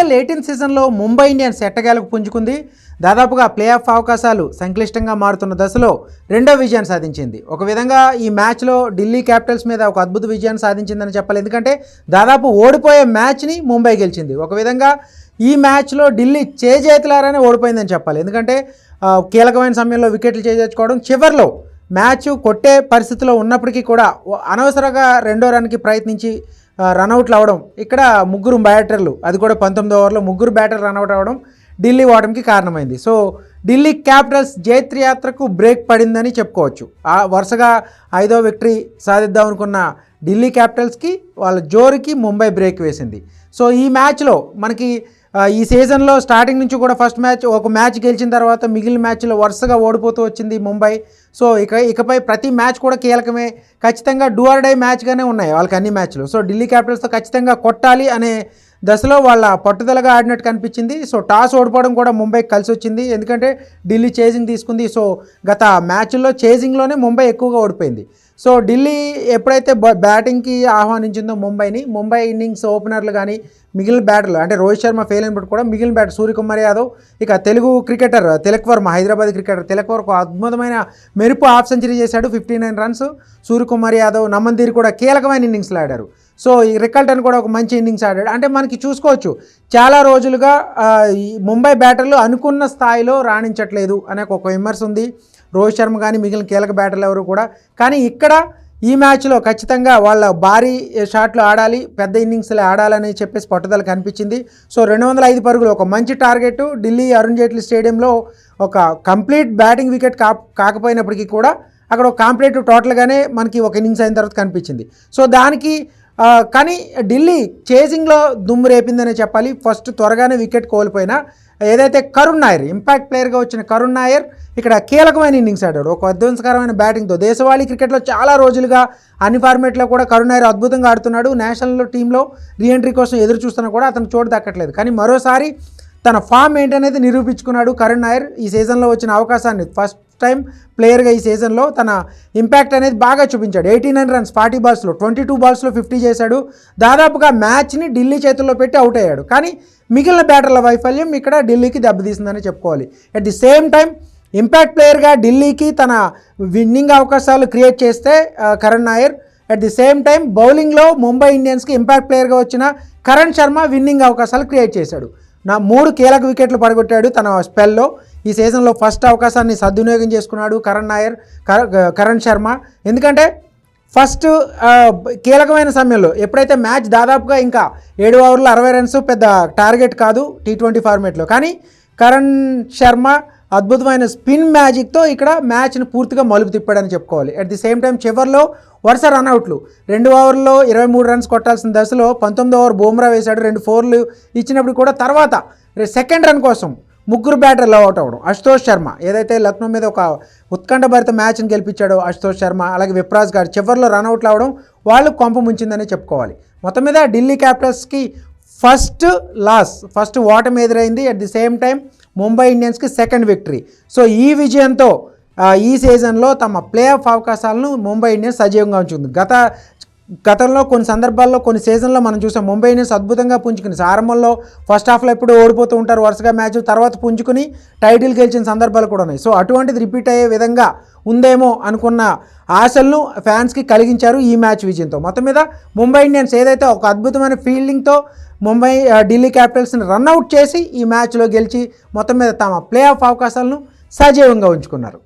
IPL 18 సీజన్లో Mumbai Indians ఎట్టకేలకు పుంజుకుంది. దాదాపుగా ప్లే ఆఫ్ అవకాశాలు సంక్లిష్టంగా మారుతున్న దశలో రెండో విజయాన్ని సాధించింది. ఒక విధంగా ఈ మ్యాచ్లో ఢిల్లీ క్యాపిటల్స్ మీద ఒక అద్భుత విజయాన్ని సాధించిందని చెప్పాలి. ఎందుకంటే దాదాపు ఓడిపోయే మ్యాచ్ని ముంబై గెలిచింది. ఒక విధంగా ఈ మ్యాచ్లో ఢిల్లీ చేజేతులారానే ఓడిపోయిందని చెప్పాలి. ఎందుకంటే కీలకమైన సమయంలో వికెట్లు చేజేర్చుకోవడం, చివర్లో మ్యాచ్ కొట్టే పరిస్థితిలో ఉన్నప్పటికీ కూడా అనవసరంగా రెండో రన్కి ప్రయత్నించి రన్అవుట్లు అవ్వడం, ఇక్కడ ముగ్గురు బ్యాటర్లు, అది కూడా 19వ ఓవర్లో ముగ్గురు బ్యాటర్లు రన్అవుట్ అవ్వడం ఢిల్లీ ఓటమికి కారణమైంది. సో ఢిల్లీ క్యాపిటల్స్ జైత్రయాత్రకు బ్రేక్ పడిందని చెప్పుకోవచ్చు. వరుసగా 5వ విక్టరీ సాధిద్దాం అనుకున్న ఢిల్లీ క్యాపిటల్స్కి వాళ్ళ జోరుకి ముంబై బ్రేక్ వేసింది. సో ఈ మ్యాచ్లో మనకి ఈ సీజన్లో స్టార్టింగ్ నుంచి కూడా ఫస్ట్ మ్యాచ్ ఒక మ్యాచ్ గెలిచిన తర్వాత మిగిలిన మ్యాచ్లో వరుసగా ఓడిపోతూ వచ్చింది ముంబై. సో ఇకపై ప్రతి మ్యాచ్ కూడా కీలకమే, ఖచ్చితంగా డూ ఆర్ డై మ్యాచ్గానే ఉన్నాయి వాళ్ళకి అన్ని మ్యాచ్లు. సో ఢిల్లీ క్యాపిటల్స్తో ఖచ్చితంగా కొట్టాలి అనే దశలో వాళ్ళ పట్టుదలగా ఆడినట్టు కనిపించింది. సో టాస్ ఓడిపోవడం కూడా ముంబైకి కలిసి వచ్చింది, ఎందుకంటే ఢిల్లీ చేజింగ్ తీసుకుంది. సో గత మ్యాచ్ల్లో చేజింగ్లోనే ముంబై ఎక్కువగా ఓడిపోయింది. సో ఢిల్లీ ఎప్పుడైతే బ్యాటింగ్కి ఆహ్వానించిందో ముంబై ఇన్నింగ్స్ ఓపెనర్లు కానీ మిగిలిన బ్యాటర్లు, అంటే రోహిత్ శర్మ ఫెయిల్ అయినప్పుడు కూడా మిగిలిన బ్యాటర్ సూర్యకుమార్ యాదవ్, ఇక తెలుగు క్రికెటర్ తిలక్ వర్మ, హైదరాబాద్ క్రికెటర్ తిలక్ వర్మ అద్భుతమైన మెరుపు హాఫ్ సెంచరీ చేశాడు, 59 రన్స్. సూర్యకుమార్ యాదవ్, నమన్దీర్ కూడా కీలకమైన ఇన్నింగ్స్లో ఆడారు. సో ఈ రికల్టన్ కూడా ఒక మంచి ఇన్నింగ్స్ ఆడాడు. అంటే మనకి చూసుకోవచ్చు చాలా రోజులుగా ఈ ముంబై బ్యాటర్లు అనుకున్న స్థాయిలో రాణించట్లేదు అనే ఒక విమర్శ ఉంది, రోహిత్ శర్మ కానీ మిగిలిన కీలక బ్యాటర్లు ఎవరు కూడా. కానీ ఇక్కడ ఈ మ్యాచ్లో ఖచ్చితంగా వాళ్ళ భారీ షాట్లు ఆడాలి, పెద్ద ఇన్నింగ్స్లో ఆడాలని చెప్పేసి పట్టుదల కనిపించింది. సో 205 పరుగులు ఒక మంచి టార్గెట్. ఢిల్లీ అరుణ్ జైట్లీ స్టేడియంలో ఒక కంప్లీట్ బ్యాటింగ్ వికెట్ కాకపోయినప్పటికీ కూడా అక్కడ ఒక కాంప్లీట్ టోటల్గానే మనకి ఒక ఇన్నింగ్స్ అయిన తర్వాత కనిపించింది. సో దానికి కానీ ఢిల్లీ చేజింగ్లో దుమ్ము రేపిందనే చెప్పాలి. ఫస్ట్ త్వరగానే వికెట్ కోల్పోయినా ఏదైతే కరుణ్ నాయర్, ఇంపాక్ట్ ప్లేయర్గా వచ్చిన కరుణ్ నాయర్ ఇక్కడ కీలకమైన ఇన్నింగ్స్ ఆడాడు. ఒక విధ్వంసకరమైన బ్యాటింగ్తో దేశవాళీ క్రికెట్లో చాలా రోజులుగా అన్ని ఫార్మేట్లో కూడా కరుణ్ నాయర్ అద్భుతంగా ఆడుతున్నాడు. నేషనల్ టీంలో రీఎంట్రీ కోసం ఎదురు చూస్తున్నా కూడా అతను చోటు దక్కట్లేదు. కానీ మరోసారి తన ఫామ్ ఏంటనేది నిరూపించుకున్నాడు కరుణ్ నాయర్. ఈ సీజన్లో వచ్చిన అవకాశాన్ని ఫస్ట్ టైం ప్లేయర్గా ఈ సీజన్లో తన ఇంపాక్ట్ అనేది బాగా చూపించాడు. 89 రన్స్ 40 బాల్స్లో, 22 బాల్స్లో 50 చేశాడు. దాదాపుగా మ్యాచ్ని ఢిల్లీ చేతుల్లో పెట్టి అవుట్ అయ్యాడు. కానీ మిగిలిన బ్యాటర్ల వైఫల్యం ఇక్కడ ఢిల్లీకి దెబ్బతీసిందని చెప్పుకోవాలి. At the same time impact ప్లేయర్గా ఢిల్లీకి తన విన్నింగ్ అవకాశాలు క్రియేట్ చేస్తే Karun Nair, at the same time బౌలింగ్లో ముంబై ఇండియన్స్కి ఇంపాక్ట్ ప్లేయర్గా వచ్చిన కరణ్ శర్మ విన్నింగ్ అవకాశాలు క్రియేట్ చేశాడు. 3 కీలక వికెట్లు పడగొట్టాడు తన స్పెల్లో. ఈ సీజన్లో ఫస్ట్ అవకాశాన్ని సద్వినియోగం చేసుకున్నాడు కరణ్ శర్మ. ఎందుకంటే ఫస్ట్ కీలకమైన సమయంలో ఎప్పుడైతే మ్యాచ్ దాదాపుగా ఇంకా 7 ఓవర్లు 60 రన్స్ పెద్ద టార్గెట్ కాదు T20 ఫార్మేట్లో, కానీ కరణ్ శర్మ అద్భుతమైన స్పిన్ మ్యాజిక్తో ఇక్కడ మ్యాచ్ని పూర్తిగా మలుపు తిప్పాడని చెప్పుకోవాలి. అట్ ది సేమ్ టైం చివర్లో వరుస రన్అవుట్లు, 2 ఓవర్లో 23 రన్స్ కొట్టాల్సిన దశలో 19వ ఓవర్ బుమ్రా వేశాడు, 2 4లు ఇచ్చినప్పుడు కూడా తర్వాత సెకండ్ రన్ కోసం ముగ్గురు బ్యాటర్లు అవుట్ అవ్వడం. అశుతోష్ శర్మ ఏదైతే లక్నో మీద ఒక ఉత్కంఠభరిత మ్యాచ్ని గెలిపించాడో అశుతోష్ శర్మ, అలాగే విప్రాజ్ గారు చివర్లో రన్అవుట్లు అవ్వడం వాళ్ళు కొంప ముంచిందని చెప్పుకోవాలి. మొత్తం మీద ఢిల్లీ క్యాపిటల్స్కి ఫస్ట్ ఓటమి ఎదురైంది. At the same time Mumbai ఇండియన్స్కి సెకండ్ విక్టరీ. సో ఈ విజయంతో ఈ సీజన్లో తమ ప్లే ఆఫ్ అవకాశాలను ముంబై ఇండియన్స్ సజీవంగా ఉంచుకుంది. గతంలో కొన్ని సందర్భాల్లో కొన్ని సీజన్లో మనం చూసాం ముంబై ఇండియన్స్ అద్భుతంగా పుంజుకుని, ఆరంభంలో ఫస్ట్ హాఫ్లో ఎప్పుడు ఓడిపోతూ ఉంటారు వరుసగా మ్యాచ్, తర్వాత పుంజుకుని టైటిల్ గెలిచిన సందర్భాలు కూడా ఉన్నాయి. సో అటువంటిది రిపీట్ అయ్యే విధంగా ఉందేమో అనుకున్న ఆశలను ఫ్యాన్స్కి కలిగించారు ఈ మ్యాచ్ విజయంతో. మొత్తం మీద ముంబై ఇండియన్స్ ఏదైతే ఒక అద్భుతమైన ఫీల్డింగ్తో ఢిల్లీ క్యాపిటల్స్ని రన్అట్ చేసి ఈ మ్యాచ్లో గెలిచి మొత్తం మీద తమ ప్లే ఆఫ్ అవకాశాలను సజీవంగా ఉంచుకున్నారు.